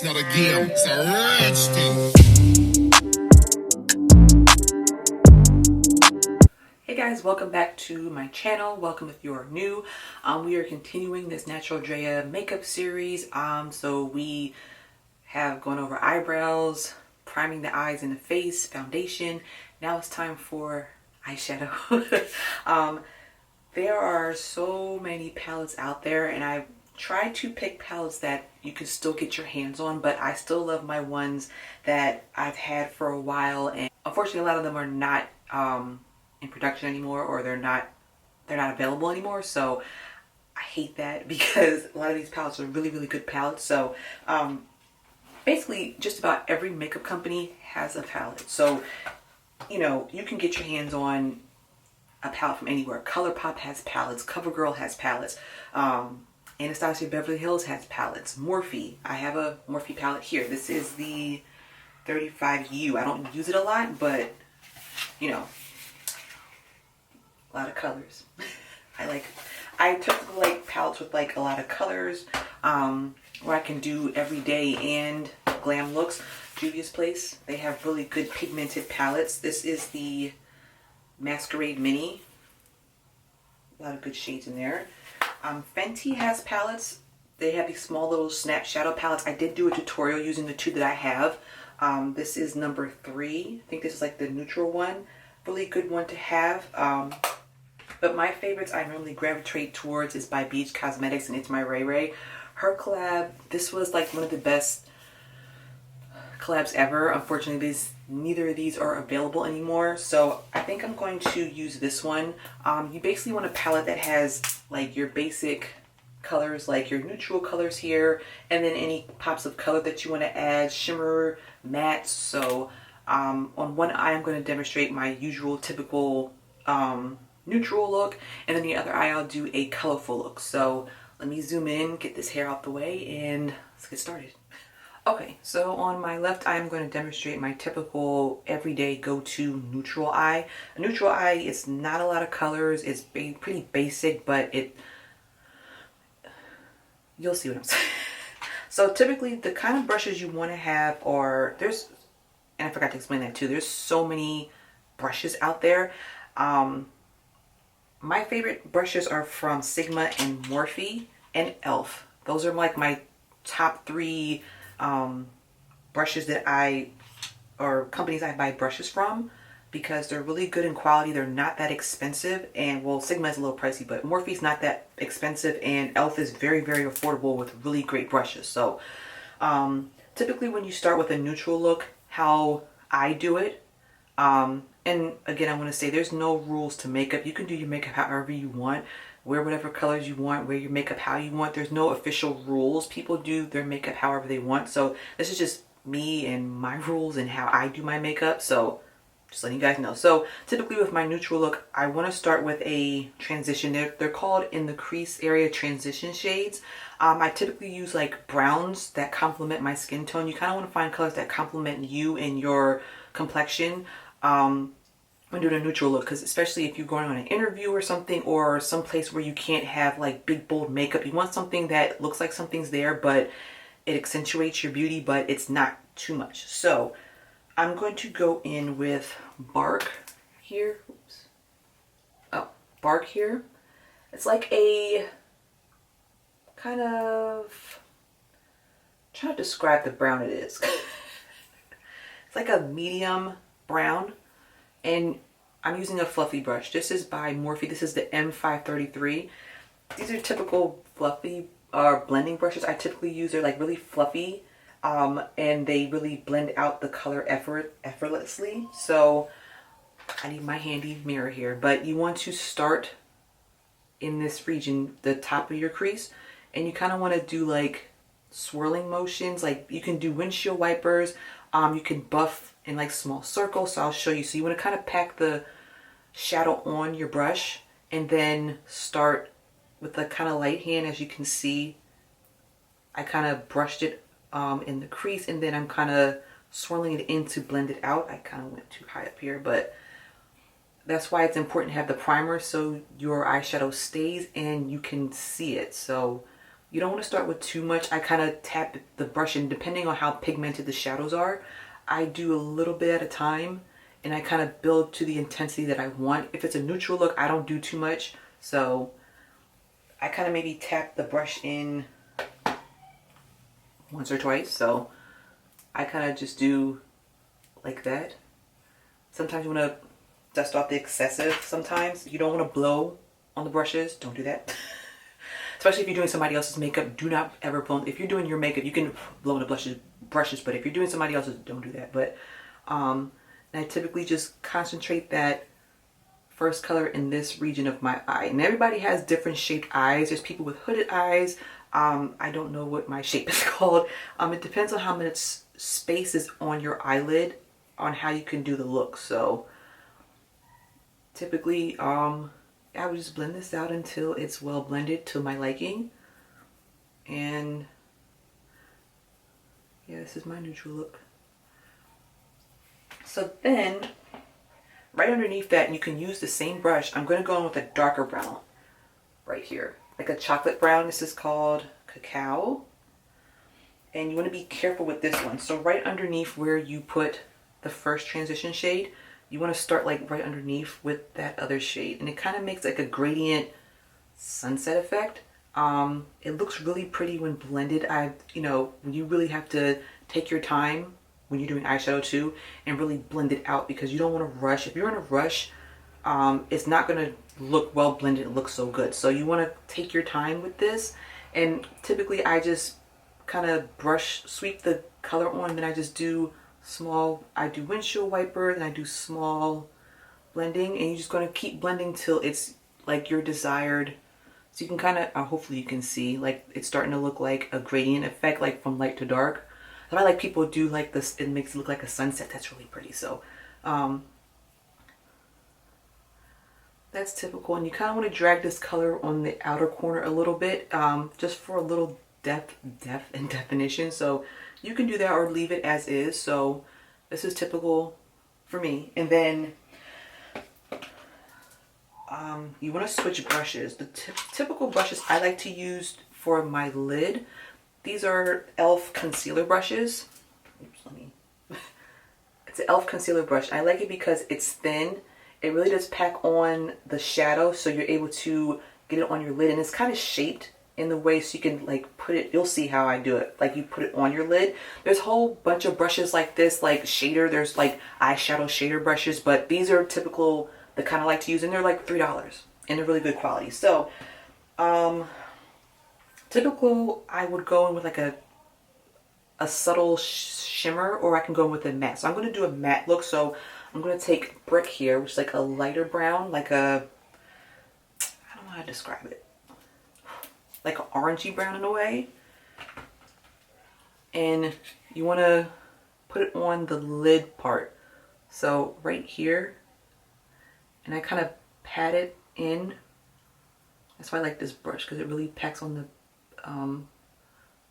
It's not a game, it's a rich thing. Hey guys, welcome back to my channel. Welcome if you are new. We are continuing this Naturalle Drea makeup series. So we have gone over eyebrows, priming the eyes and the face, foundation. Now it's time for eyeshadow. There are so many palettes out there, and I try to pick palettes that you can still get your hands on, but I still love my ones that I've had for a while, and unfortunately a lot of them are not in production anymore, or they're not available anymore. So I hate that because a lot of these palettes are really good palettes. So basically just about every makeup company has a palette, so you know you can get your hands on a palette from anywhere. ColourPop has palettes, CoverGirl has palettes, Anastasia Beverly Hills has palettes, Morphe. I have a Morphe palette here. This is the 35U. I don't use it a lot, but you know, a lot of colors. I typically like palettes with like a lot of colors, where I can do everyday and glam looks. Juvia's Place, they have really good pigmented palettes. This is the Masquerade Mini. A lot of good shades in there. Fenty has palettes. They have these small little snap shadow palettes. I did do a tutorial using the two that I have. This is number 3. I think this is like the neutral one. Really good one to have. But my favorites I normally gravitate towards is by Beach Cosmetics, and it's my Ray Ray. Her collab, this was like one of the best collabs ever. Unfortunately, neither of these are available anymore, so I think I'm going to use this one. You basically want a palette that has like your basic colors, like your neutral colors here, and then any pops of color that you want to add, shimmer, matte. So on one eye I'm going to demonstrate my usual typical neutral look, and then the other eye I'll do a colorful look. So let me zoom in, get this hair out the way, and let's get started. Okay, so on my left eye I'm going to demonstrate my typical everyday go-to neutral eye. A neutral eye is not a lot of colors, it's pretty basic, but you'll see what I'm saying. So typically the kind of brushes you want to have are, and I forgot to explain that too, there's so many brushes out there. My favorite brushes are from Sigma and Morphe and e.l.f. Those are like my top 3 brushes that or companies I buy brushes from, because they're really good in quality. They're not that expensive, and well, Sigma is a little pricey, but Morphe's not that expensive, and e.l.f. is very affordable with really great brushes. So typically when you start with a neutral look, how I do it, and again, I want to say there's no rules to makeup. You can do your makeup however you want, wear whatever colors you want, wear your makeup how you want. There's no official rules. People do their makeup however they want. So this is just me and my rules and how I do my makeup. So just letting you guys know. So typically with my neutral look, I want to start with a transition. They're called in the crease area transition shades. I typically use like browns that complement my skin tone. You kind of want to find colors that complement you and your complexion when doing a neutral look, because especially if you're going on an interview or something, or some place where you can't have like big bold makeup, you want something that looks like something's there but it accentuates your beauty, but it's not too much. So I'm going to go in with Bark here. Oops. Oh, Bark here. It's like a kind of, I'm trying to describe the brown it is. It's like a medium brown, and I'm using a fluffy brush. This is by Morphe. This is the M533. These are typical fluffy blending brushes I typically use. They're like really fluffy, and they really blend out the color effortlessly. So I need my handy mirror here, but you want to start in this region, the top of your crease, and you kind of want to do like swirling motions. Like you can do windshield wipers. You can buff in like small circles, so I'll show you. So you want to kind of pack the shadow on your brush, and then start with a kind of light hand. As you can see, I kind of brushed it in the crease, and then I'm kind of swirling it in to blend it out. I kind of went too high up here, but that's why it's important to have the primer so your eyeshadow stays and you can see it. So You don't want to start with too much. I kind of tap the brush, and depending on how pigmented the shadows are, I do a little bit at a time, and I kind of build to the intensity that I want. If it's a neutral look, I don't do too much. So I kind of maybe tap the brush in once or twice. So I kind of just do like that. Sometimes you want to dust off the excessive. Sometimes you don't want to blow on the brushes. Don't do that. Especially if you're doing somebody else's makeup, do not ever blow. If you're doing your makeup, you can blow on the brushes, but if you're doing somebody else's, don't do that. But I typically just concentrate that first color in this region of my eye. And everybody has different shaped eyes. There's people with hooded eyes. I don't know what my shape is called. It depends on how much space is on your eyelid on how you can do the look. So typically, I would just blend this out until it's well blended to my liking. And yeah, this is my neutral look. So then, right underneath that, and you can use the same brush, I'm going to go in with a darker brown right here. Like a chocolate brown. This is called Cacao. And you want to be careful with this one. So right underneath where you put the first transition shade, you want to start like right underneath with that other shade, and it kind of makes like a gradient sunset effect. It looks really pretty when blended. When you really have to take your time when you're doing eyeshadow too, and really blend it out, because you don't want to rush. If you're in a rush, it's not going to look well blended and look so good. So you want to take your time with this. And typically I just kind of sweep the color on, and then I just do I do windshield wiper, and I do small blending, and you're just going to keep blending till it's like your desired. So you can kind of, hopefully you can see, like it's starting to look like a gradient effect, like from light to dark. And I like people do like this, it makes it look like a sunset. That's really pretty. So that's typical. And you kind of want to drag this color on the outer corner a little bit, just for a little depth and definition. So you can do that or leave it as is. So this is typical for me. And then you want to switch brushes. The typical brushes I like to use for my lid, these are e.l.f. concealer brushes. Oops, it's an e.l.f. concealer brush. I like it because it's thin. It really does pack on the shadow, so you're able to get it on your lid, and it's kind of shaped in the way so you can like put it, you'll see how I do it, like you put it on your lid. There's a whole bunch of brushes like this, like shader, there's like eyeshadow shader brushes, but these are typical, the kind I like to use, and they're like $3 and they're really good quality. So typical, I would go in with like a subtle shimmer, or I can go in with a matte. So I'm going to do a matte look. So I'm going to take Brick here, which is like a lighter brown, like a, I don't know how to describe it, like an orangey brown in a way. And you want to put it on the lid part. So right here, and I kind of pat it in. That's why I like this brush, because it really packs on the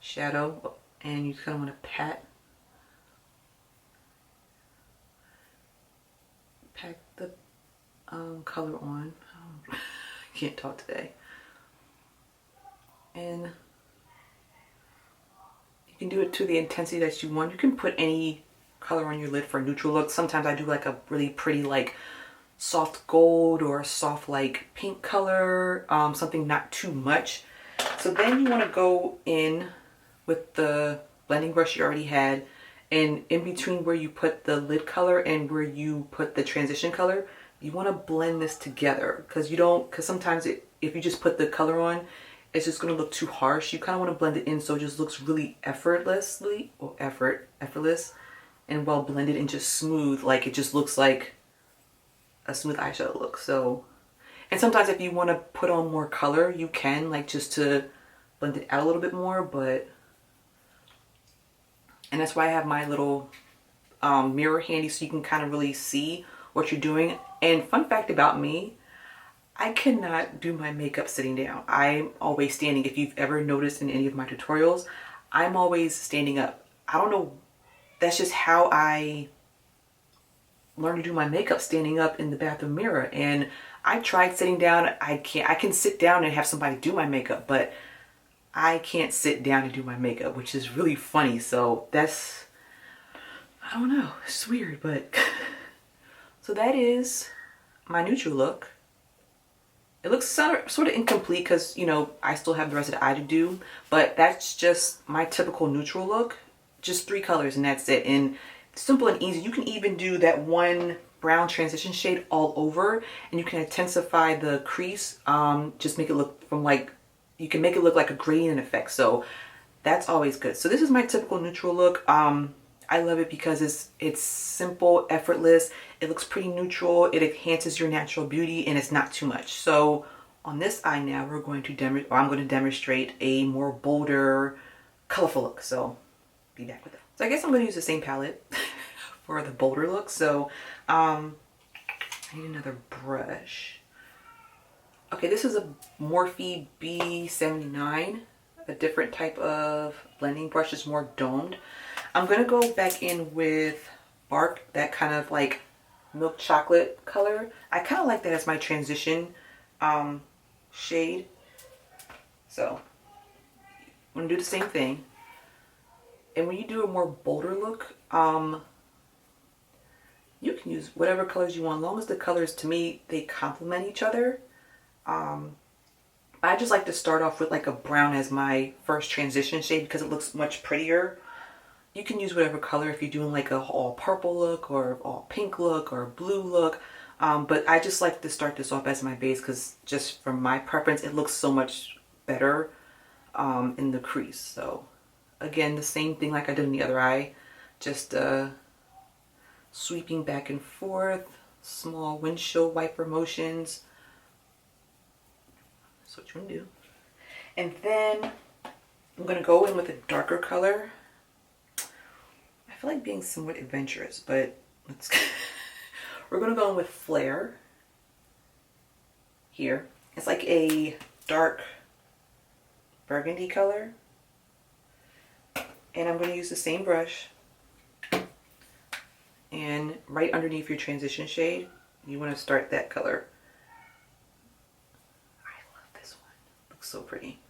shadow, and you kind of want to pack the color on. I can't talk today. And you can do it to the intensity that you want. You can put any color on your lid for a neutral look. Sometimes I do like a really pretty like soft gold or a soft like pink color, something not too much. So then you want to go in with the blending brush you already had, and in between where you put the lid color and where you put the transition color, you want to blend this together, because sometimes if you just put the color on, it's just going to look too harsh. You kind of want to blend it in so it just looks really effortless and well blended and just smooth, like it just looks like a smooth eyeshadow look. So, and sometimes if you want to put on more color, you can, like just to blend it out a little bit more, and that's why I have my little mirror handy so you can kind of really see what you're doing. And fun fact about me, I cannot do my makeup sitting down. I'm always standing. If you've ever noticed in any of my tutorials, I'm always standing up. I don't know, that's just how I learned to do my makeup, standing up in the bathroom mirror. And I tried sitting down. I can sit down and have somebody do my makeup, but I can't sit down and do my makeup, which is really funny. So that's, I don't know, it's weird, but so that is my neutral look. It looks sort of incomplete because, you know, I still have the rest of the eye to do, but that's just my typical neutral look. Just 3 colors and that's it. And simple and easy. You can even do that one brown transition shade all over, and you can intensify the crease. Just make it look from like, you can make it look like a gradient effect. So that's always good. So this is my typical neutral look. I love it because it's simple, effortless. It looks pretty neutral. It enhances your natural beauty and it's not too much. So on this eye now, I'm going to demonstrate a more bolder, colorful look. So be back with it. So I guess I'm going to use the same palette for the bolder look. So I need another brush. Okay, this is a Morphe B79, a different type of blending brush. It's more domed. I'm going to go back in with Bark, that kind of like milk chocolate color. I kind of like that as my transition shade. So I'm going to do the same thing. And when you do a more bolder look, you can use whatever colors you want, as long as the colors, to me, they complement each other. I just like to start off with like a brown as my first transition shade because it looks much prettier. You can use whatever color if you're doing like a all purple look or all pink look or blue look. But I just like to start this off as my base because just from my preference, it looks so much better in the crease. So again, the same thing like I did in the other eye. Just sweeping back and forth, small windshield wiper motions. That's what you want to do. And then I'm going to go in with a darker color. I feel like being somewhat adventurous, but let's we're going to go in with Flare here. It's like a dark burgundy color. And I'm going to use the same brush. And right underneath your transition shade, you want to start that color. I love this one. Looks so pretty.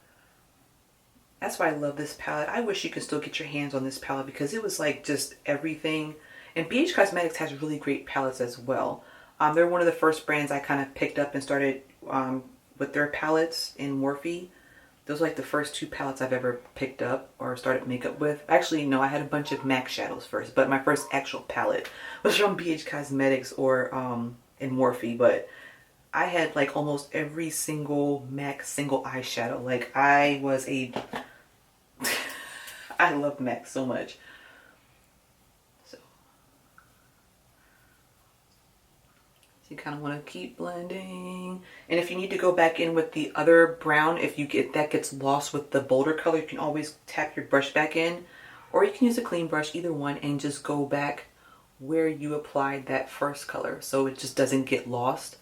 That's why I love this palette. I wish you could still get your hands on this palette because it was like just everything. And BH Cosmetics has really great palettes as well. They're one of the first brands I kind of picked up and started with their palettes in Morphe. Those are like the first 2 palettes I've ever picked up or started makeup with. Actually, no, I had a bunch of MAC shadows first, but my first actual palette was from BH Cosmetics or in Morphe. But I had like almost every single MAC single eyeshadow. Like I was a... I love MAC so much. So you kind of want to keep blending. And if you need to go back in with the other brown, if you get that gets lost with the bolder color, you can always tap your brush back in. Or you can use a clean brush, either one, and just go back where you applied that first color so it just doesn't get lost.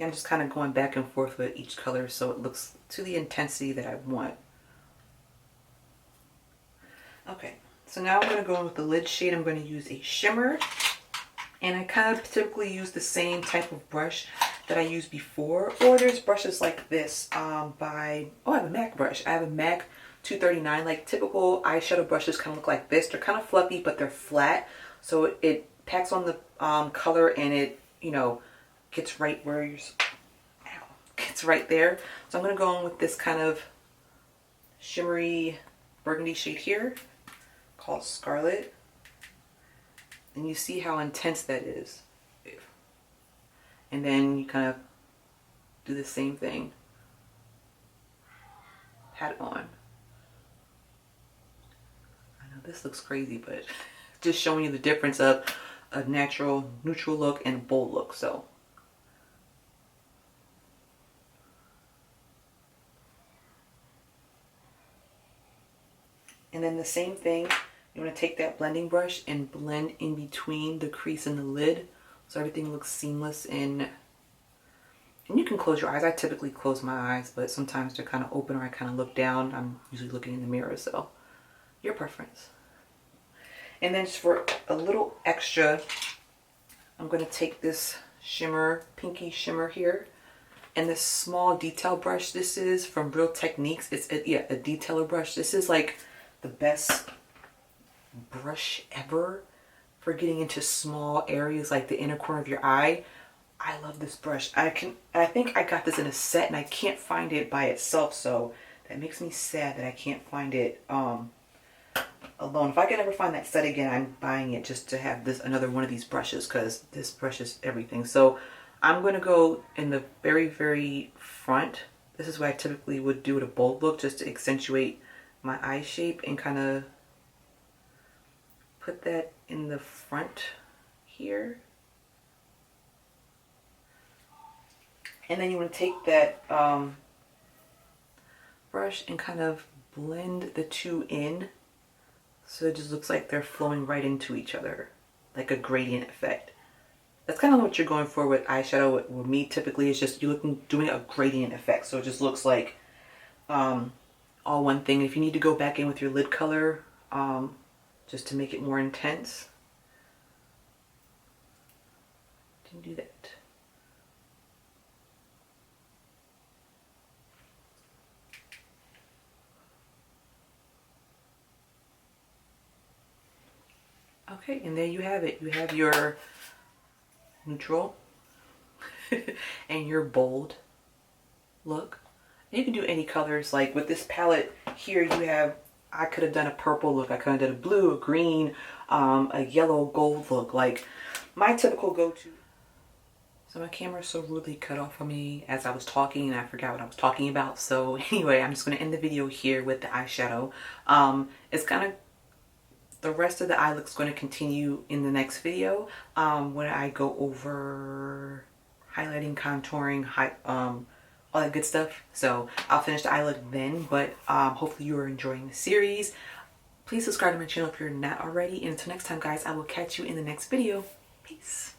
I'm just kind of going back and forth with each color so it looks to the intensity that I want. Okay, so now I'm going to go in with the lid shade. I'm going to use a shimmer. And I kind of typically use the same type of brush that I used before. Or there's brushes like this oh, I have a MAC brush. I have a MAC 239. Like typical eyeshadow brushes kind of look like this. They're kind of fluffy, but they're flat. So it packs on the color and it, you know, gets right where you're, gets right there. So I'm going to go in with this kind of shimmery burgundy shade here called Scarlet. And you see how intense that is. And then you kind of do the same thing. Pat it on. I know this looks crazy, but just showing you the difference of a natural neutral look and a bold look. So and then the same thing, you want to take that blending brush and blend in between the crease and the lid so everything looks seamless. And you can close your eyes. I typically close my eyes, but sometimes they're kind of open or I kind of look down. I'm usually looking in the mirror, so your preference. And then just for a little extra, I'm going to take this shimmer, pinky shimmer here. And this small detail brush, this is from Real Techniques. It's a detailer brush. This is like the best brush ever for getting into small areas like the inner corner of your eye. I love this brush. I think I got this in a set and I can't find it by itself, so that makes me sad that I can't find it alone. If I can ever find that set again, I'm buying it just to have this another one of these brushes, because this brush is everything. So I'm going to go in the very, very front. This is what I typically would do with a bold look, just to accentuate my eye shape, and kind of put that in the front here. And then you want to take that brush and kind of blend the two in, so it just looks like they're flowing right into each other, like a gradient effect. That's kind of what you're going for with eyeshadow. With me, typically, it's just you're doing a gradient effect, so it just looks like all one thing. If you need to go back in with your lid color, just to make it more intense, you can do that. Okay, and there you have it. You have your neutral and your bold look. And you can do any colors. Like with this palette here, you have, I could have done a purple look, I could have done a blue, a green, a yellow gold look, like my typical go-to. So my camera so rudely cut off of me as I was talking, and I forgot what I was talking about. So anyway, I'm just going to end the video here with the eyeshadow. It's kind of, the rest of the eye look's going to continue in the next video, when I go over highlighting, contouring, all that good stuff. So I'll finish the eye look then, but hopefully you are enjoying the series. Please subscribe to my channel if you're not already. And until next time, guys, I will catch you in the next video. Peace.